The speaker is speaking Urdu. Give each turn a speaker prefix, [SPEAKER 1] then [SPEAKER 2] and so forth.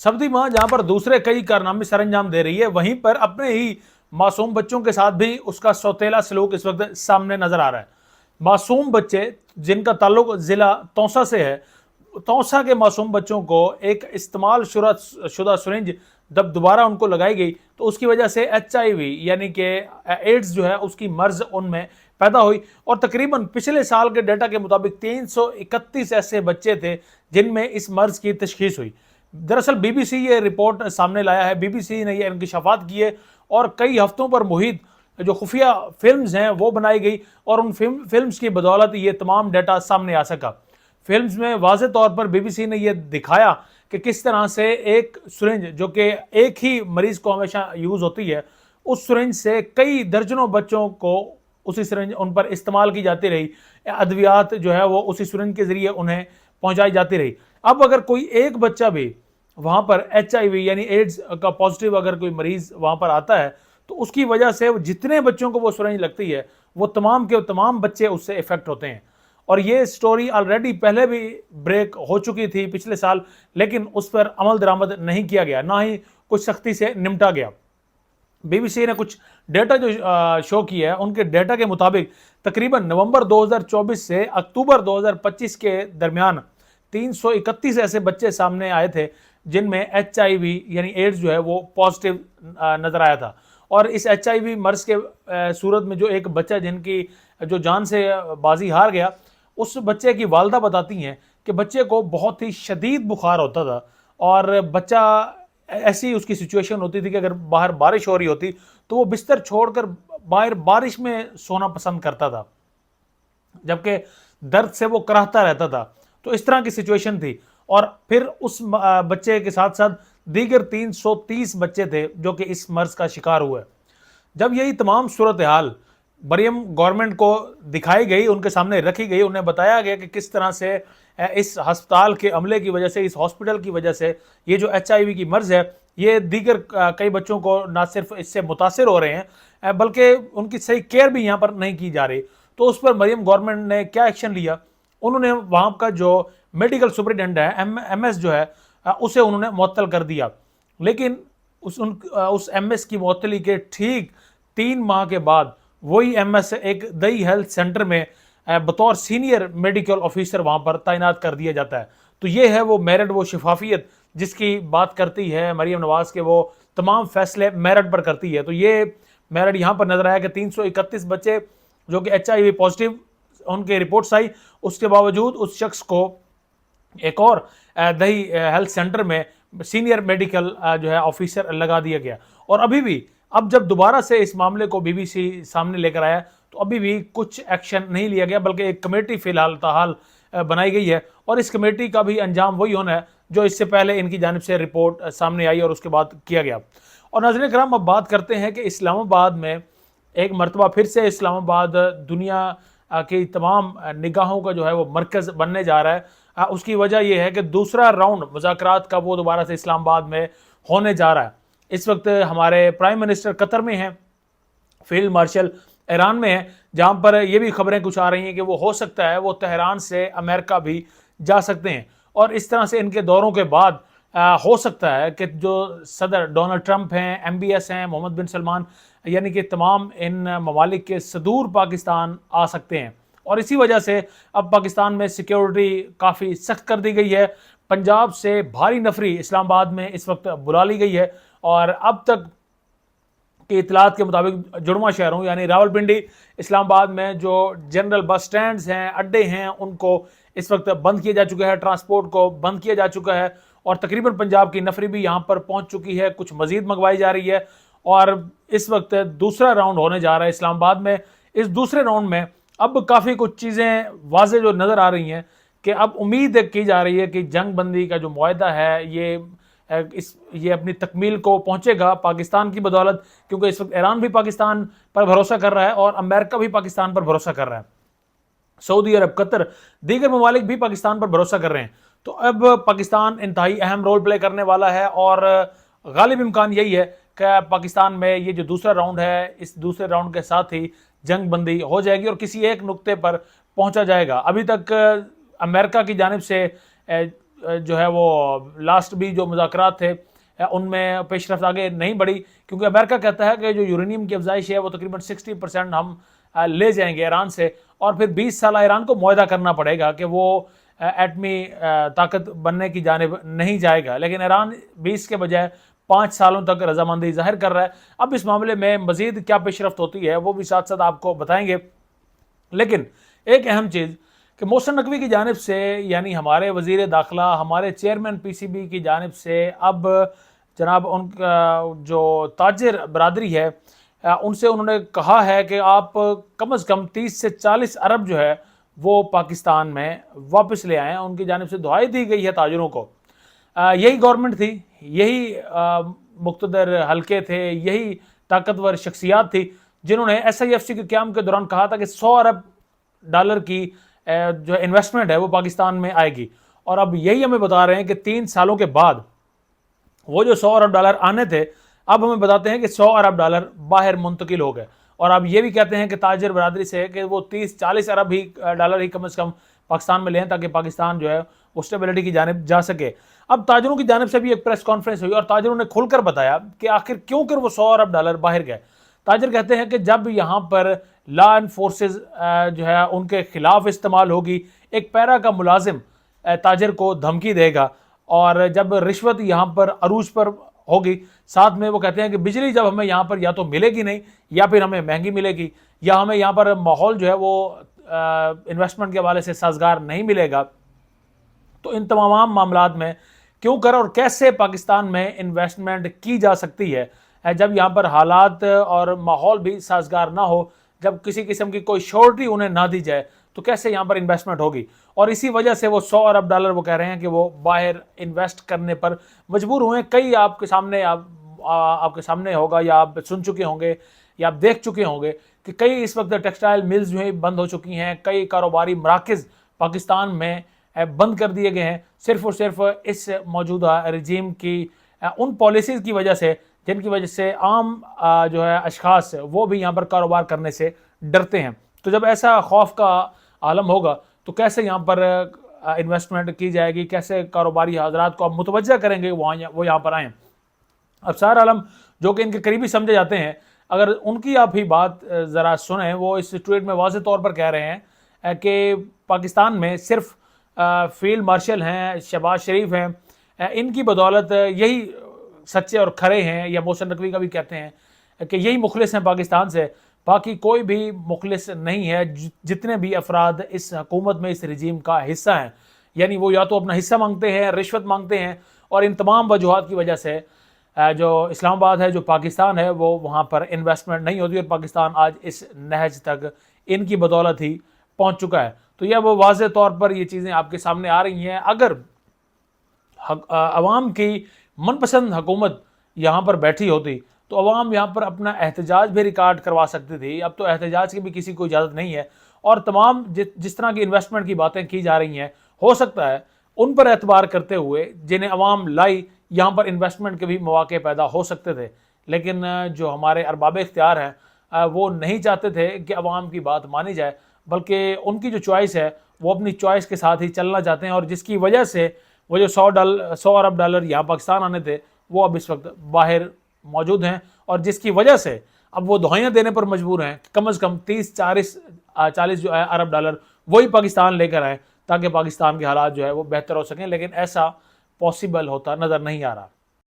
[SPEAKER 1] سعودی ماں جہاں پر دوسرے کئی کارنامے سر انجام دے رہی ہے، وہیں پر اپنے ہی معصوم بچوں کے ساتھ بھی اس کا سوتیلا سلوک اس وقت سامنے نظر آ رہا ہے۔ معصوم بچے جن کا تعلق ضلع توسا سے ہے، توسا کے معصوم بچوں کو ایک استعمال شدہ سرنج جب دوبارہ ان کو لگائی گئی تو اس کی وجہ سے ایچ آئی وی یعنی کہ ایڈز جو ہے اس کی مرض ان میں پیدا ہوئی، اور تقریباً پچھلے سال کے ڈیٹا کے مطابق 331 ایسے بچے تھے جن میں اس مرض کی تشخیص ہوئی۔ دراصل بی بی سی یہ رپورٹ سامنے لایا ہے، بی بی سی نے یہ انکشافات کیے اور کئی ہفتوں پر محیط جو خفیہ فلمز ہیں وہ بنائی گئی، اور ان فلمز کی بدولت یہ تمام ڈیٹا سامنے آ سکا۔ فلمز میں واضح طور پر بی بی سی نے یہ دکھایا کہ کس طرح سے ایک سرنج جو کہ ایک ہی مریض کو ہمیشہ یوز ہوتی ہے، اس سرنج سے کئی درجنوں بچوں کو اسی سرنج ان پر استعمال کی جاتی رہی، ادویات جو ہے وہ اسی سرنج کے ذریعے انہیں پہنچائی جاتی رہی۔ اب اگر کوئی ایک بچہ بھی وہاں پر ایچ آئی وی یعنی ایڈز کا پازیٹیو اگر کوئی مریض وہاں پر آتا ہے تو اس کی وجہ سے جتنے بچوں کو وہ سرنج لگتی ہے وہ تمام کے تمام بچے اس سے افیکٹ ہوتے ہیں۔ اور یہ سٹوری آلریڈی پہلے بھی بریک ہو چکی تھی پچھلے سال، لیکن اس پر عمل درآمد نہیں کیا گیا، نہ ہی کچھ سختی سے نمٹا گیا۔ بی بی سی نے کچھ ڈیٹا جو شو کیا ہے، ان کے ڈیٹا کے مطابق تقریباً نومبر 2024 سے اکتوبر 2025 کے درمیان 331 ایسے بچے سامنے آئے تھے جن میں ایچ آئی وی یعنی ایڈز جو ہے وہ پازیٹیو نظر آیا تھا۔ اور اس ایچ آئی وی مرض کے صورت میں جو ایک بچہ جن کی جو جان سے بازی ہار گیا، اس بچے کی والدہ بتاتی ہیں کہ بچے کو بہت ہی شدید بخار ہوتا تھا، اور بچہ ایسی اس کی سچویشن ہوتی تھی کہ اگر باہر بارش ہو رہی ہوتی تو وہ بستر چھوڑ کر باہر بارش میں سونا پسند کرتا تھا، جبکہ درد سے وہ کراہتا رہتا تھا۔ تو اس طرح کی سچویشن تھی، اور پھر اس بچے کے ساتھ ساتھ دیگر 330 بچے تھے جو کہ اس مرض کا شکار ہوئے۔ جب یہی تمام صورتحال مریم گورنمنٹ کو دکھائی گئی، ان کے سامنے رکھی گئی، انہیں بتایا گیا کہ کس طرح سے اس ہسپتال کے عملے کی وجہ سے، اس ہاسپٹل کی وجہ سے یہ جو ایچ آئی وی کی مرض ہے یہ دیگر کئی بچوں کو نہ صرف اس سے متاثر ہو رہے ہیں بلکہ ان کی صحیح کیئر بھی یہاں پر نہیں کی جا رہی، تو اس پر مریم گورنمنٹ نے کیا ایکشن لیا؟ انہوں نے وہاں کا جو میڈیکل سپرنٹینڈنٹ ہے ایم ایس جو ہے اسے انہوں نے معطل کر دیا، لیکن اس ایم ایس کی معطلی کے ٹھیک 3 ماہ کے بعد وہی ایم ایس ایک دئی ہیلتھ سینٹر میں بطور سینئر میڈیکل آفیسر وہاں پر تعینات کر دیا جاتا ہے۔ تو یہ ہے وہ میرٹ، وہ شفافیت جس کی بات کرتی ہے مریم نواز کے، وہ تمام فیصلے میرٹ پر کرتی ہے۔ تو یہ میرٹ یہاں پر نظر آیا کہ 331 بچے جو کہ H I V positive in کے رپورٹس آئی، اس کے باوجود اس شخص کو ایک اور دہی ہیلتھ سینٹر میں سینئر میڈیکل جو ہے آفیسر لگا دیا گیا۔ اور ابھی بھی اب جب دوبارہ سے اس معاملے کو بی بی سی سامنے لے کر آیا تو ابھی بھی کچھ ایکشن نہیں لیا گیا، بلکہ ایک کمیٹی فی الحال تاحال بنائی گئی ہے، اور اس کمیٹی کا بھی انجام وہی ہونا ہے جو اس سے پہلے ان کی جانب سے رپورٹ سامنے آئی اور اس کے بعد کیا گیا۔ اور ناظرین کرام، اب بات کرتے ہیں کہ اسلام آباد میں ایک مرتبہ پھر سے اسلام آباد دنیا کی تمام نگاہوں کا جو ہے وہ مرکز بننے جا رہا ہے۔ اس کی وجہ یہ ہے کہ دوسرا راؤنڈ مذاکرات کا وہ دوبارہ سے اسلام آباد میں ہونے جا رہا ہے۔ اس وقت ہمارے پرائم منسٹر قطر میں ہیں، فیلڈ مارشل ایران میں ہیں، جہاں پر یہ بھی خبریں کچھ آ رہی ہیں کہ وہ ہو سکتا ہے وہ تہران سے امریکہ بھی جا سکتے ہیں، اور اس طرح سے ان کے دوروں کے بعد ہو سکتا ہے کہ جو صدر ڈونلڈ ٹرمپ ہیں، ایم بی ایس ہیں، محمد بن سلمان، یعنی کہ تمام ان ممالک کے صدور پاکستان آ سکتے ہیں۔ اور اسی وجہ سے اب پاکستان میں سیکیورٹی کافی سخت کر دی گئی ہے۔ پنجاب سے بھاری نفری اسلام آباد میں اس وقت بلا لی گئی ہے، اور اب تک کی اطلاعات کے مطابق جڑواں شہروں یعنی راولپنڈی، اسلام آباد میں جو جنرل بس سٹینڈز ہیں، اڈے ہیں، ان کو اس وقت بند کیا جا چکا ہے، ٹرانسپورٹ کو بند کیا جا چکا ہے، اور تقریباً پنجاب کی نفری بھی یہاں پر پہنچ چکی ہے، کچھ مزید منگوائی جا رہی ہے۔ اور اس وقت دوسرا راؤنڈ ہونے جا رہا ہے اسلام آباد میں۔ اس دوسرے راؤنڈ میں اب کافی کچھ چیزیں واضح جو نظر آ رہی ہیں کہ اب امید کی جا رہی ہے کہ جنگ بندی کا جو معاہدہ ہے یہ اپنی تکمیل کو پہنچے گا پاکستان کی بدولت، کیونکہ اس وقت ایران بھی پاکستان پر بھروسہ کر رہا ہے اور امریکہ بھی پاکستان پر بھروسہ کر رہا ہے، سعودی عرب، قطر، دیگر ممالک بھی پاکستان پر بھروسہ کر رہے ہیں۔ تو اب پاکستان انتہائی اہم رول پلے کرنے والا ہے، اور غالب امکان یہی ہے کہ پاکستان میں یہ جو دوسرا راؤنڈ ہے، اس دوسرے راؤنڈ کے ساتھ ہی جنگ بندی ہو جائے گی اور کسی ایک نقطے پر پہنچا جائے گا۔ ابھی تک امریکہ کی جانب سے جو ہے وہ لاسٹ بھی جو مذاکرات تھے ان میں پیش رفت آگے نہیں بڑھی، کیونکہ امریکہ کہتا ہے کہ جو یورینیم کی افزائش ہے وہ تقریباً 60% ہم لے جائیں گے ایران سے، اور پھر 20 سالہ ایران کو معاہدہ کرنا پڑے گا کہ وہ ایٹمی طاقت بننے کی جانب نہیں جائے گا، لیکن ایران 20 کے بجائے 5 سالوں تک رضامندی ظاہر کر رہا ہے۔ اب اس معاملے میں مزید کیا پیش رفت ہوتی ہے وہ بھی ساتھ ساتھ آپ کو بتائیں گے، لیکن ایک اہم چیز کہ محسن نقوی کی جانب سے، یعنی ہمارے وزیر داخلہ، ہمارے چیئرمین پی سی بی کی جانب سے اب جناب ان کا جو تاجر برادری ہے ان سے انہوں نے کہا ہے کہ آپ کم از کم 30 سے 40 ارب جو ہے وہ پاکستان میں واپس لے آئیں۔ ان کی جانب سے دعائی دی گئی ہے تاجروں کو۔ یہی گورنمنٹ تھی، یہی مقتدر حلقے تھے، یہی طاقتور شخصیات تھی جنہوں نے ایس آئی ایف سی کے قیام کے دوران کہا تھا کہ 100 ارب ڈالر کی جو انویسٹمنٹ ہے وہ پاکستان میں آئے گی، اور اب یہی ہمیں بتا رہے ہیں کہ 3 سالوں کے بعد وہ جو 100 ارب ڈالر آنے تھے اب ہمیں بتاتے ہیں کہ 100 ارب ڈالر باہر منتقل ہو گئے، اور اب یہ بھی کہتے ہیں کہ تاجر برادری سے کہ وہ 30-40 ارب ڈالر ہی کم از کم پاکستان میں لیں تاکہ پاکستان جو ہے وہ اسٹیبلٹی کی جانب جا سکے۔ اب تاجروں کی جانب سے بھی ایک پریس کانفرنس ہوئی اور تاجروں نے کھل کر بتایا کہ آخر کیوں کر وہ 100 ارب ڈالر باہر گئے۔ تاجر کہتے ہیں کہ جب یہاں پر لا انفورسز جو ہے ان کے خلاف استعمال ہوگی، ایک پیرا کا ملازم تاجر کو دھمکی دے گا، اور جب رشوت یہاں پر عروج پر ہوگی، ساتھ میں وہ کہتے ہیں کہ بجلی جب ہمیں یہاں پر یا تو ملے گی نہیں یا پھر ہمیں مہنگی ملے گی، یا ہمیں یہاں پر ماحول جو ہے وہ انویسٹمنٹ کے حوالے سے سازگار نہیں ملے گا، تو ان تمام معاملات میں کیوں کر اور کیسے پاکستان میں انویسٹمنٹ کی جا سکتی ہے جب یہاں پر حالات اور ماحول بھی سازگار نہ ہو، جب کسی قسم کی کوئی شورٹی انہیں نہ دی جائے تو کیسے یہاں پر انویسٹمنٹ ہوگی۔ اور اسی وجہ سے وہ 100 ارب ڈالر وہ کہہ رہے ہیں کہ وہ باہر انویسٹ کرنے پر مجبور ہوئے۔ کئی آپ کے سامنے ہوگا، یا آپ سن چکے ہوں گے یا آپ دیکھ چکے ہوں گے کہ کئی اس وقت ٹیکسٹائل ملز جو ہیں بند ہو چکی ہیں، کئی کاروباری مراکز پاکستان میں بند کر دیے گئے ہیں، صرف اور صرف اس موجودہ رجیم کی ان پالیسیز کی وجہ سے، جن کی وجہ سے عام جو ہے اشخاص وہ بھی یہاں پر کاروبار کرنے سے ڈرتے ہیں۔ تو جب ایسا خوف کا عالم ہوگا تو کیسے یہاں پر انویسٹمنٹ کی جائے گی، کیسے کاروباری حضرات کو آپ متوجہ کریں گے وہ یہاں پر آئیں۔ افسار عالم جو کہ ان کے قریبی سمجھے جاتے ہیں، اگر ان کی آپ ہی بات ذرا سنیں، وہ اس ٹویٹ میں واضح طور پر کہہ رہے ہیں کہ پاکستان میں صرف فیلڈ مارشل ہیں، شہباز شریف ہیں، ان کی بدولت یہی سچے اور کھرے ہیں، یا محسن نقوی کا بھی کہتے ہیں کہ یہی مخلص ہیں پاکستان سے، باقی کوئی بھی مخلص نہیں ہے۔ جتنے بھی افراد اس حکومت میں اس رجیم کا حصہ ہیں، یعنی وہ یا تو اپنا حصہ مانگتے ہیں، رشوت مانگتے ہیں، اور ان تمام وجوہات کی وجہ سے جو اسلام آباد ہے، جو پاکستان ہے، وہ وہاں پر انویسٹمنٹ نہیں ہوتی، اور پاکستان آج اس نہج تک ان کی بدولت ہی پہنچ چکا ہے۔ تو یہ وہ واضح طور پر یہ چیزیں آپ کے سامنے آ رہی ہیں۔ اگر عوام کی من پسند حکومت یہاں پر بیٹھی ہوتی تو عوام یہاں پر اپنا احتجاج بھی ریکارڈ کروا سکتی تھی۔ اب تو احتجاج کی بھی کسی کو اجازت نہیں ہے، اور تمام جس طرح کی انویسٹمنٹ کی باتیں کی جا رہی ہیں، ہو سکتا ہے ان پر اعتبار کرتے ہوئے جنہیں عوام لائی، یہاں پر انویسٹمنٹ کے بھی مواقع پیدا ہو سکتے تھے، لیکن جو ہمارے ارباب اختیار ہیں وہ نہیں چاہتے تھے کہ عوام کی بات مانی جائے، بلکہ ان کی جو چوائس ہے وہ اپنی چوائس کے ساتھ ہی چلنا چاہتے ہیں، اور جس کی وجہ سے وہ جو 100 ارب ڈالر یہاں پاکستان آنے تھے وہ اب اس وقت باہر موجود ہیں، اور جس کی وجہ سے اب وہ دہائیاں دینے پر مجبور ہیں کہ کم از کم 30-40 جو ہے ارب ڈالر وہی پاکستان لے کر آئیں تاکہ پاکستان کے حالات جو ہے وہ بہتر ہو سکیں، لیکن ایسا پاسبل ہوتا نظر نہیں آ رہا۔